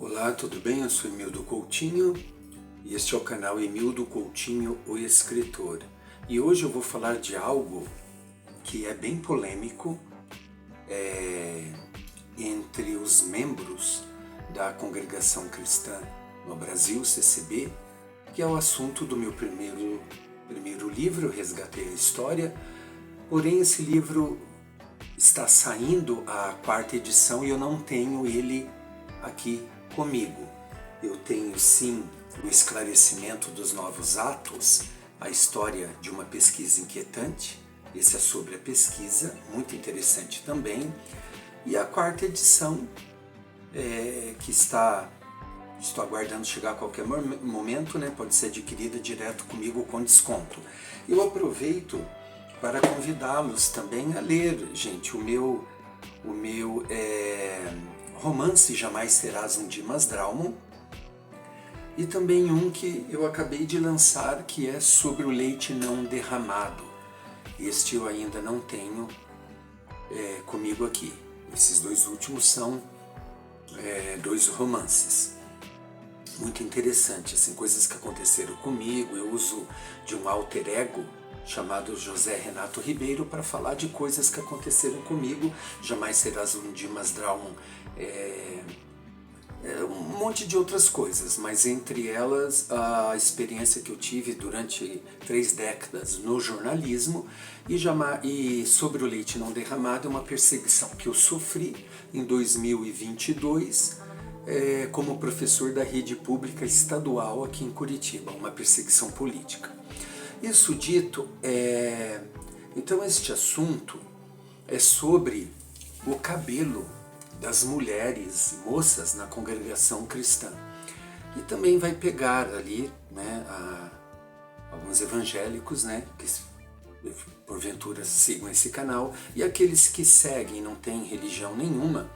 Olá, tudo bem? Eu sou Emildo Coutinho e este é o canal Emildo Coutinho, o escritor. E hoje eu vou falar de algo que é bem polêmico entre os membros da Congregação Cristã no Brasil, CCB, que é o assunto do meu primeiro livro, Resgatei a História. Porém, esse livro está saindo a 4ª edição e eu não tenho ele aqui comigo. Eu tenho sim o esclarecimento dos novos atos, a história de uma pesquisa inquietante. Esse é sobre a pesquisa, muito interessante também. E a 4ª edição, que estou aguardando chegar a qualquer momento, né? Pode ser adquirida direto comigo com desconto. Eu aproveito para convidá-los também a ler, gente, o meu romance Jamais Serás um Dimas Drauman, e também um que eu acabei de lançar, que é sobre o leite não derramado. Este eu ainda não tenho comigo aqui. Esses dois últimos são dois romances. Muito interessante, assim, coisas que aconteceram comigo. Eu uso de um alter ego chamado José Renato Ribeiro para falar de coisas que aconteceram comigo. Jamais Serás um Dimas Drauman, um monte de outras coisas, mas entre elas a experiência que eu tive durante 3 décadas no jornalismo e sobre o leite não derramado, uma perseguição que eu sofri em 2022 como professor da rede pública estadual aqui em Curitiba, uma perseguição política. Isso dito, então este assunto é sobre o cabelo das mulheres e moças na congregação cristã. E também vai pegar ali, né, alguns evangélicos, né, que porventura sigam esse canal, e aqueles que seguem e não têm religião nenhuma,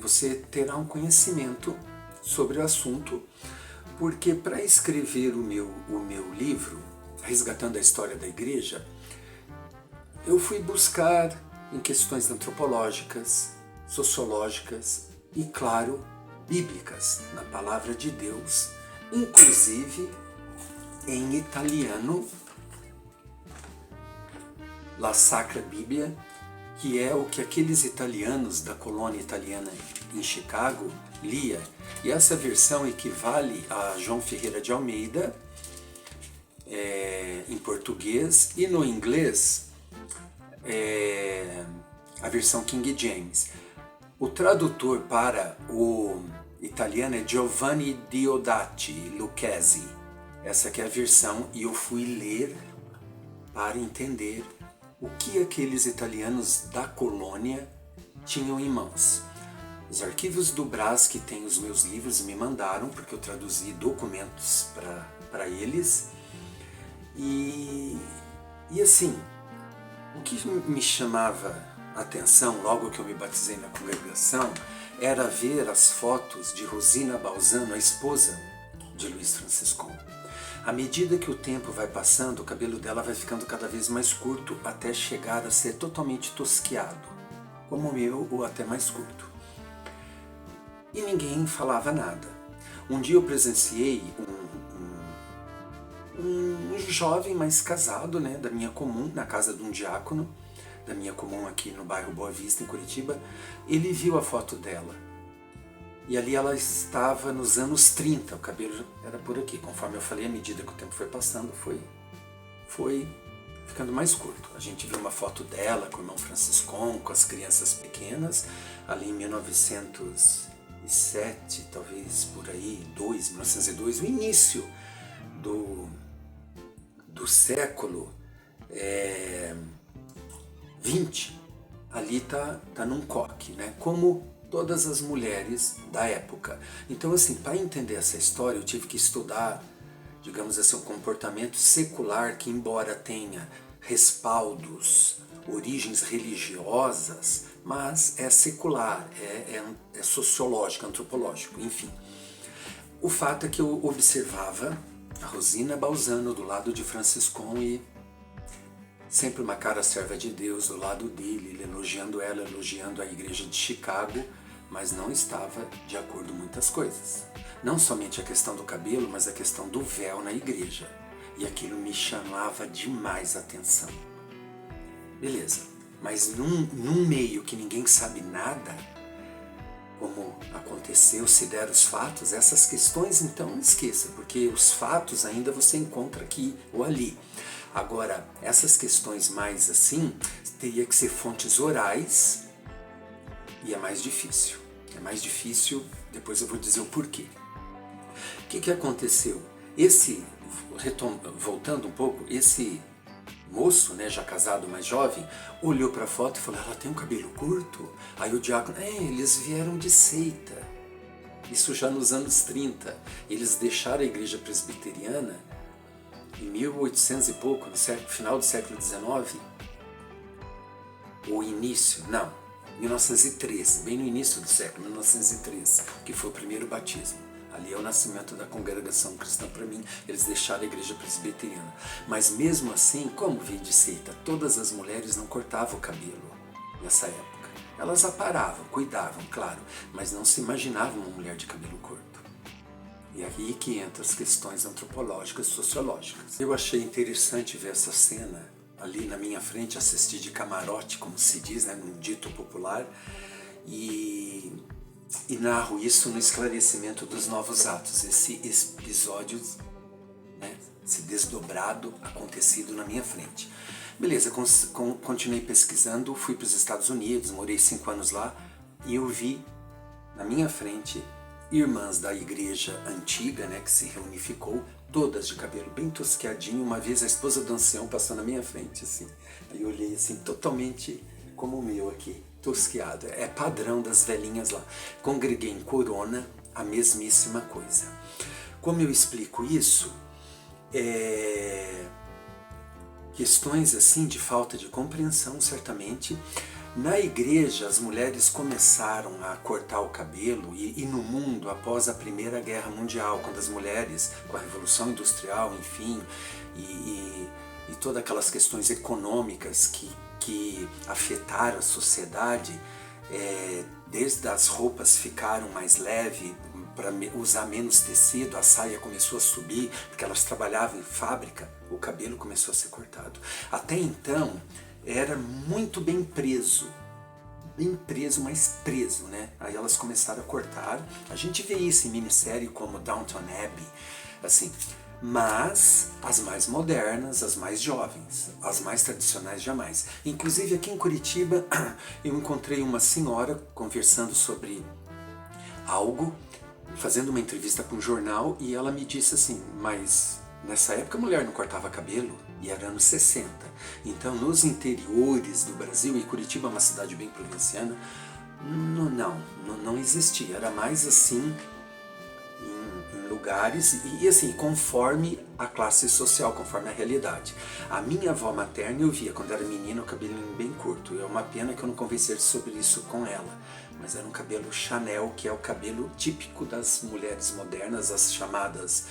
você terá um conhecimento sobre o assunto, porque para escrever o meu livro, Resgatando a História da Igreja, eu fui buscar em questões antropológicas, sociológicas e, claro, bíblicas, na Palavra de Deus, inclusive em italiano, La Sacra Bíblia, que é o que aqueles italianos da colônia italiana em Chicago lia, e essa versão equivale a João Ferreira de Almeida em português, e no inglês a versão King James. O tradutor para o italiano é Giovanni Diodati Lucchesi. Essa aqui é a versão, e eu fui ler para entender o que aqueles italianos da colônia tinham em mãos. Os arquivos do Brás, que tem os meus livros, me mandaram, porque eu traduzi documentos para eles. E assim, o que me chamava a atenção, logo que eu me batizei na congregação, era ver as fotos de Rosina Balzano, a esposa de Luiz Franciscon. À medida que o tempo vai passando, o cabelo dela vai ficando cada vez mais curto, até chegar a ser totalmente tosquiado, como o meu, ou até mais curto. E ninguém falava nada. Um dia eu presenciei um jovem mais casado, né, da minha comum, na casa de um diácono, da minha comum aqui no bairro Boa Vista, em Curitiba. Ele viu a foto dela. E ali ela estava nos anos 30, o cabelo era por aqui. Conforme eu falei, à medida que o tempo foi passando, foi ficando mais curto. A gente viu uma foto dela com o irmão Franciscon, com as crianças pequenas, ali em 1907, talvez por aí, 1902, o início do século 20, ali tá num coque, né? Como todas as mulheres da época. Então, assim, para entender essa história, eu tive que estudar, digamos assim, um comportamento secular que, embora tenha respaldos, origens religiosas, mas é secular, é sociológico, antropológico, enfim. O fato é que eu observava a Rosina Balzano do lado de Franciscon e sempre uma cara serva de Deus do lado dele, ele elogiando ela, elogiando a igreja de Chicago, mas não estava de acordo muitas coisas. Não somente a questão do cabelo, mas a questão do véu na igreja. E aquilo me chamava demais a atenção. Beleza, mas num meio que ninguém sabe nada, como aconteceu, se deram os fatos, essas questões então não esqueça, porque os fatos ainda você encontra aqui ou ali. Agora, essas questões mais assim, teria que ser fontes orais e é mais difícil. É mais difícil, depois eu vou dizer o porquê. O que aconteceu? Voltando um pouco, esse moço, né, já casado, mais jovem, olhou para a foto e falou, ela tem um cabelo curto? Aí o diácono, eles vieram de seita. Isso já nos anos 30. Eles deixaram a igreja presbiteriana em 1800 e pouco, no final do século XIX. Ou início, não, 1913, bem no início do século, 1913, que foi o primeiro batismo. Ali é o nascimento da congregação cristã para mim, eles deixaram a igreja presbiteriana. Mas mesmo assim, como vinha de seita, todas as mulheres não cortavam o cabelo nessa época. Elas aparavam, cuidavam, claro, mas não se imaginavam uma mulher de cabelo curto. E aí que entram as questões antropológicas, sociológicas. Eu achei interessante ver essa cena ali na minha frente, assistir de camarote, como se diz, né, num dito popular, e narro isso no esclarecimento dos Novos Atos, esse episódio, né, esse desdobrado acontecido na minha frente. Beleza, continuei pesquisando, fui para os Estados Unidos, morei 5 anos lá, e eu vi na minha frente irmãs da igreja antiga, né, que se reunificou, todas de cabelo bem tosqueadinho. Uma vez a esposa do ancião passou na minha frente, assim. Aí eu olhei assim, totalmente como o meu aqui, tosqueado. É padrão das velhinhas lá. Congreguei em Corona, a mesmíssima coisa. Como eu explico isso? Questões assim de falta de compreensão, certamente. Na igreja, as mulheres começaram a cortar o cabelo e no mundo, após a Primeira Guerra Mundial, quando as mulheres, com a Revolução Industrial, enfim, e todas aquelas questões econômicas que afetaram a sociedade, desde as roupas ficaram mais leves, para usar menos tecido, a saia começou a subir, porque elas trabalhavam em fábrica, o cabelo começou a ser cortado. Até então, era muito bem preso, mas preso, né? Aí elas começaram a cortar. A gente vê isso em minissérie como Downton Abbey, assim. Mas as mais modernas, as mais jovens, as mais tradicionais jamais. Inclusive aqui em Curitiba eu encontrei uma senhora conversando sobre algo, fazendo uma entrevista para um jornal, e ela me disse assim, mas nessa época a mulher não cortava cabelo, e era anos 60. Então nos interiores do Brasil, e Curitiba é uma cidade bem provinciana, não existia, era mais assim em lugares e assim, conforme a classe social, conforme a realidade. A minha avó materna eu via quando era menina o cabelinho bem curto. É uma pena que eu não conversei sobre isso com ela, mas era um cabelo Chanel, que é o cabelo típico das mulheres modernas, as chamadas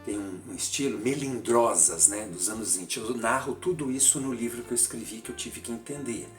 tem um estilo melindrosas, né, dos anos 20. Eu narro tudo isso no livro que eu escrevi, que eu tive que entender.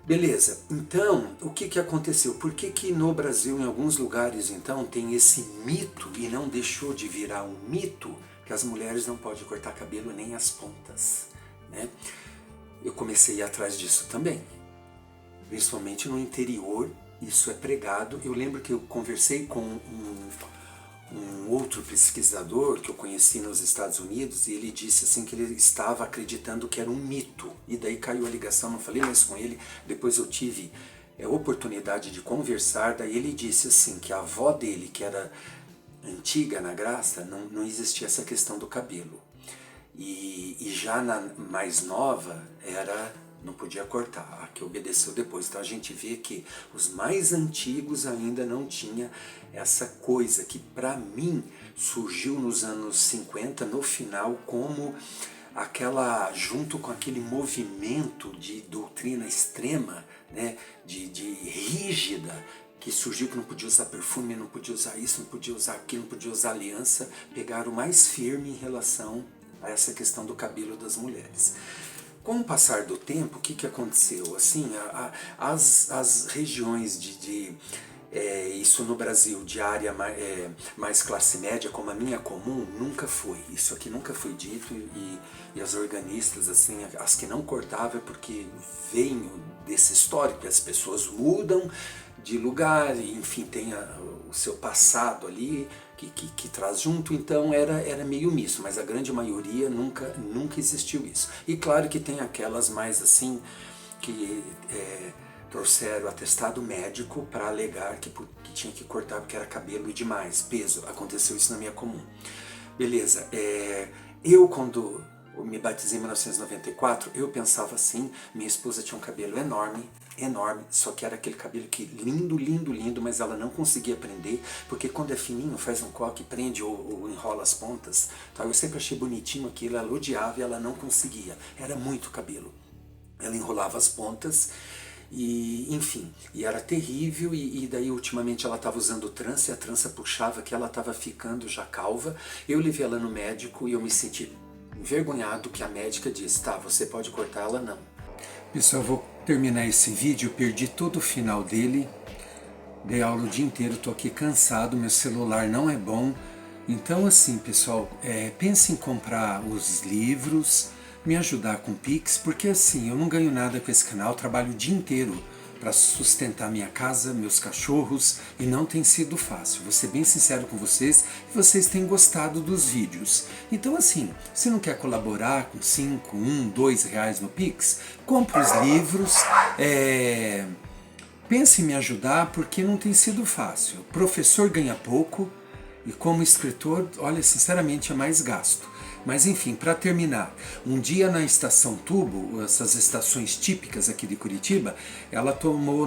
Beleza, então, o que aconteceu? Por que no Brasil, em alguns lugares, então, tem esse mito, e não deixou de virar um mito, que as mulheres não podem cortar cabelo nem as pontas, né? Eu comecei a ir atrás disso também, principalmente no interior, isso é pregado. Eu lembro que eu conversei com um outro pesquisador que eu conheci nos Estados Unidos, e ele disse assim que ele estava acreditando que era um mito, e daí caiu a ligação, não falei mais com ele. Depois eu tive a oportunidade de conversar, daí ele disse assim que a avó dele, que era antiga na graça, não existia essa questão do cabelo, e já na mais nova não podia cortar, a que obedeceu depois. Então a gente vê que os mais antigos ainda não tinha essa coisa que para mim surgiu nos anos 50, no final, como junto com aquele movimento de doutrina extrema, né, de rígida, que surgiu, que não podia usar perfume, não podia usar isso, não podia usar aquilo, não podia usar aliança, pegaram mais firme em relação a essa questão do cabelo das mulheres. Com o passar do tempo, o que aconteceu? Assim, as regiões isso no Brasil, de área mais classe média, como a minha comum, nunca foi. Isso aqui nunca foi dito e as organistas, assim, as que não cortavam é porque vem desse histórico, as pessoas mudam de lugar, e, enfim, tem o seu passado ali que traz junto, então era meio misto, mas a grande maioria nunca existiu isso. E claro que tem aquelas mais assim, que trouxeram atestado médico para alegar que tinha que cortar porque era cabelo demais, peso. Aconteceu isso na minha comum. Beleza, eu quando me batizei em 1994, eu pensava assim, minha esposa tinha um cabelo enorme, só que era aquele cabelo que lindo, lindo, lindo, mas ela não conseguia prender, porque quando é fininho, faz um coque, prende ou enrola as pontas. Então eu sempre achei bonitinho aquilo, ela odiava e ela não conseguia. Era muito cabelo. Ela enrolava as pontas e, enfim, e era terrível, e daí ultimamente ela estava usando trança e a trança puxava que ela estava ficando já calva. Eu levei ela no médico e eu me senti envergonhado que a médica disse, tá, você pode cortar, ela não. Pessoal, eu vou terminar esse vídeo, eu perdi todo o final dele, dei aula o dia inteiro, tô aqui cansado, meu celular não é bom. Então assim, pessoal, pense em comprar os livros, me ajudar com o Pix, porque assim, eu não ganho nada com esse canal, trabalho o dia inteiro para sustentar minha casa, meus cachorros, e não tem sido fácil. Vou ser bem sincero com vocês, vocês têm gostado dos vídeos. Então assim, se não quer colaborar com 5, 1, 2 reais no Pix, compre os livros, pense em me ajudar, porque não tem sido fácil. O professor ganha pouco, e como escritor, olha, sinceramente é mais gasto. Mas enfim, para terminar, um dia na estação Tubo, essas estações típicas aqui de Curitiba,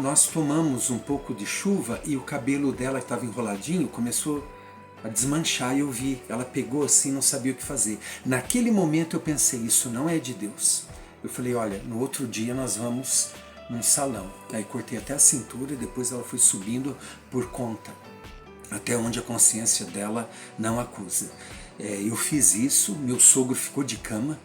nós tomamos um pouco de chuva e o cabelo dela que estava enroladinho começou a desmanchar e eu vi, ela pegou assim, não sabia o que fazer. Naquele momento eu pensei, isso não é de Deus. Eu falei, olha, no outro dia nós vamos num salão. Aí cortei até a cintura e depois ela foi subindo por conta, até onde a consciência dela não acusa. Eu fiz isso, meu sogro ficou de cama,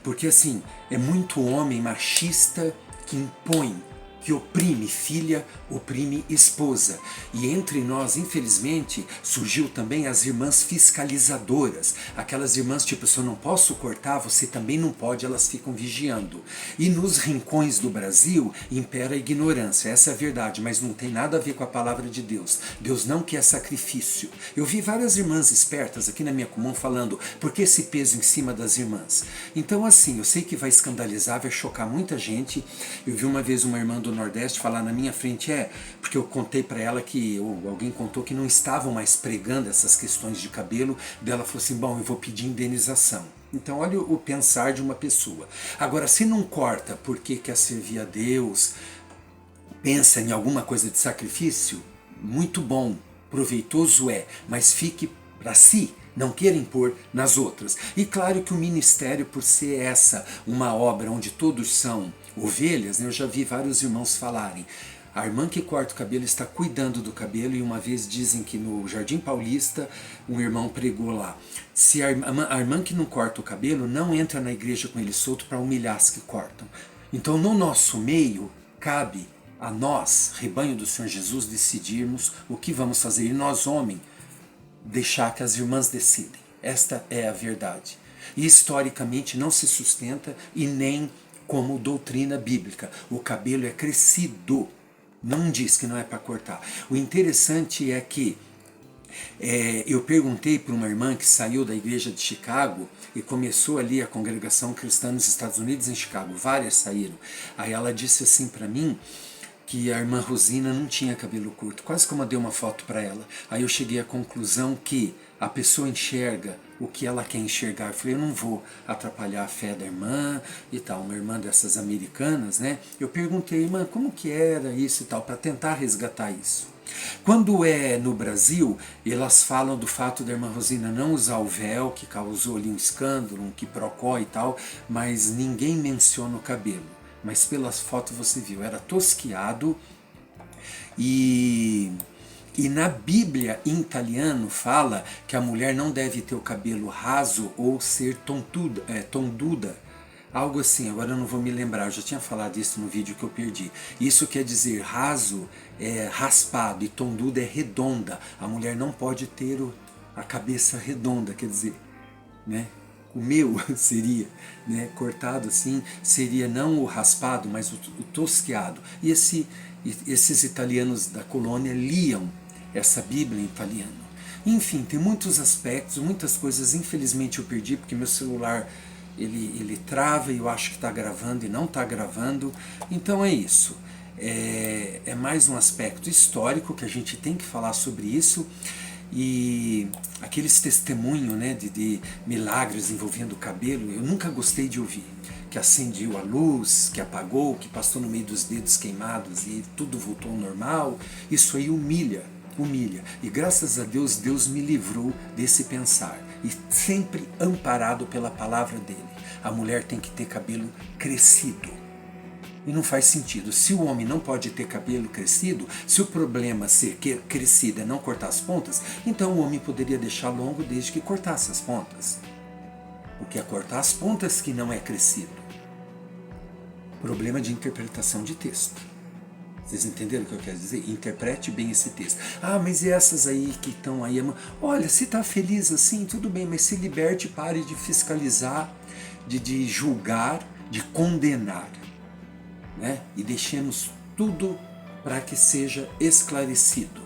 porque assim, é muito homem machista que impõe, que oprime filha, oprime esposa. E entre nós, infelizmente, surgiu também as irmãs fiscalizadoras. Aquelas irmãs tipo, se eu não posso cortar, você também não pode, elas ficam vigiando. E nos rincões do Brasil impera a ignorância, essa é a verdade, mas não tem nada a ver com a palavra de Deus. Deus não quer sacrifício. Eu vi várias irmãs espertas aqui na minha comum falando, por que esse peso em cima das irmãs? Então assim, eu sei que vai escandalizar, vai chocar muita gente. Eu vi uma vez uma irmã do Nordeste falar na minha frente, porque eu contei para ela que, ou alguém contou que não estavam mais pregando essas questões de cabelo, dela falou assim, bom, eu vou pedir indenização. Então olha o pensar de uma pessoa. Agora, se não corta porque quer servir a Deus, pensa em alguma coisa de sacrifício, muito bom, proveitoso mas fique para si, não queira impor nas outras. E claro que o ministério, por ser uma obra onde todos são ovelhas, eu já vi vários irmãos falarem, a irmã que corta o cabelo está cuidando do cabelo, e uma vez dizem que no Jardim Paulista um irmão pregou lá, se a irmã que não corta o cabelo não entra na igreja com ele solto para humilhar as que cortam. Então no nosso meio cabe a nós, rebanho do Senhor Jesus, decidirmos o que vamos fazer, e nós homens deixar que as irmãs decidem. Esta é a verdade. E historicamente não se sustenta e nem como doutrina bíblica. O cabelo é crescido. Não diz que não é para cortar. O interessante é que eu perguntei para uma irmã que saiu da igreja de Chicago e começou ali a congregação cristã nos Estados Unidos, em Chicago. Várias saíram. Aí ela disse assim para mim que a irmã Rosina não tinha cabelo curto. Quase que eu mandei uma foto para ela. Aí eu cheguei à conclusão que a pessoa enxerga o que ela quer enxergar. Eu falei, eu não vou atrapalhar a fé da irmã e tal. Uma irmã dessas americanas, né? Eu perguntei, irmã, como que era isso e tal, para tentar resgatar isso. Quando é no Brasil, elas falam do fato da irmã Rosina não usar o véu, que causou ali um escândalo, um quiprocó e tal, mas ninguém menciona o cabelo. Mas pelas fotos você viu, era tosquiado, e na Bíblia em italiano fala que a mulher não deve ter o cabelo raso ou ser tonduda, Algo assim, agora eu não vou me lembrar, eu já tinha falado isso no vídeo que eu perdi. Isso quer dizer, raso é raspado e tonduda é redonda. A mulher não pode ter a cabeça redonda, quer dizer, né? O meu seria, né, cortado assim, seria não o raspado, mas o tosqueado. E esses italianos da colônia liam essa Bíblia em italiano. Enfim, tem muitos aspectos, muitas coisas, infelizmente eu perdi, porque meu celular ele trava e eu acho que está gravando e não está gravando. Então é isso. É mais um aspecto histórico que a gente tem que falar sobre isso. E aqueles testemunhos, né, de milagres envolvendo o cabelo, eu nunca gostei de ouvir. Que acendeu a luz, que apagou, que passou no meio dos dedos queimados e tudo voltou ao normal. Isso aí humilha. E graças a Deus, Deus me livrou desse pensar. E sempre amparado pela palavra dele. A mulher tem que ter cabelo crescido. E não faz sentido. Se o homem não pode ter cabelo crescido, se o problema ser crescido é não cortar as pontas, então o homem poderia deixar longo desde que cortasse as pontas. Porque é cortar as pontas que não é crescido. Problema de interpretação de texto. Vocês entenderam o que eu quero dizer? Interprete bem esse texto. Ah, mas e essas aí que estão aí? Olha, se está feliz assim, tudo bem, mas se liberte, pare de fiscalizar, de julgar, de condenar. Né? E deixemos tudo para que seja esclarecido.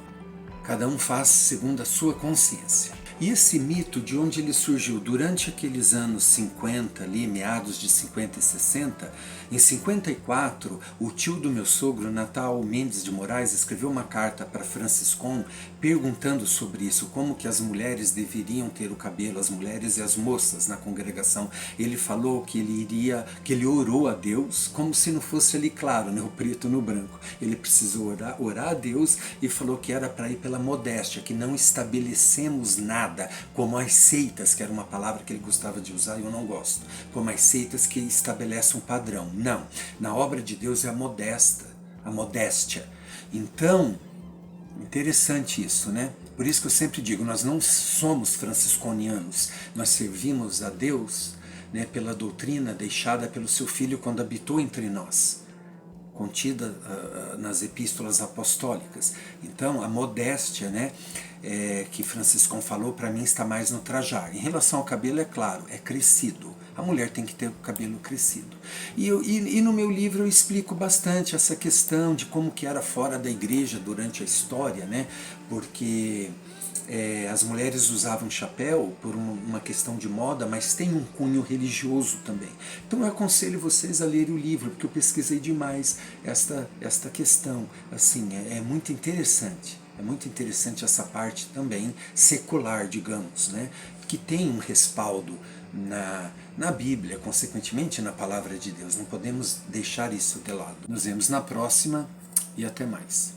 Cada um faz segundo a sua consciência. E esse mito, de onde ele surgiu? Durante aqueles anos 50, ali, meados de 50 e 60, em 54, o tio do meu sogro, Natal Mendes de Moraes, escreveu uma carta para Franciscon perguntando sobre isso, como que as mulheres deveriam ter o cabelo, as mulheres e as moças na congregação. Ele falou que ele orou a Deus, como se não fosse ali claro, né, o preto no branco. Ele precisou orar a Deus e falou que era para ir pela modéstia, que não estabelecemos nada, como as seitas, que era uma palavra que ele gostava de usar e eu não gosto, como as seitas que estabelecem um padrão. Não, na obra de Deus é a modéstia. Então, interessante isso, né? Por isso que eu sempre digo, nós não somos franciscanianos, nós servimos a Deus, né, pela doutrina deixada pelo seu Filho quando habitou entre nós, contida nas epístolas apostólicas. Então, a modéstia, né, que Franciscão falou, para mim está mais no trajar. Em relação ao cabelo, é claro, é crescido. A mulher tem que ter o cabelo crescido. E no meu livro eu explico bastante essa questão de como que era fora da igreja durante a história, né? Porque as mulheres usavam chapéu por uma questão de moda, mas tem um cunho religioso também. Então eu aconselho vocês a lerem o livro, porque eu pesquisei demais esta questão. Assim, é muito interessante. É muito interessante essa parte também secular, digamos, né? Que tem um respaldo na Bíblia, consequentemente na Palavra de Deus. Não podemos deixar isso de lado. Nos vemos na próxima e até mais.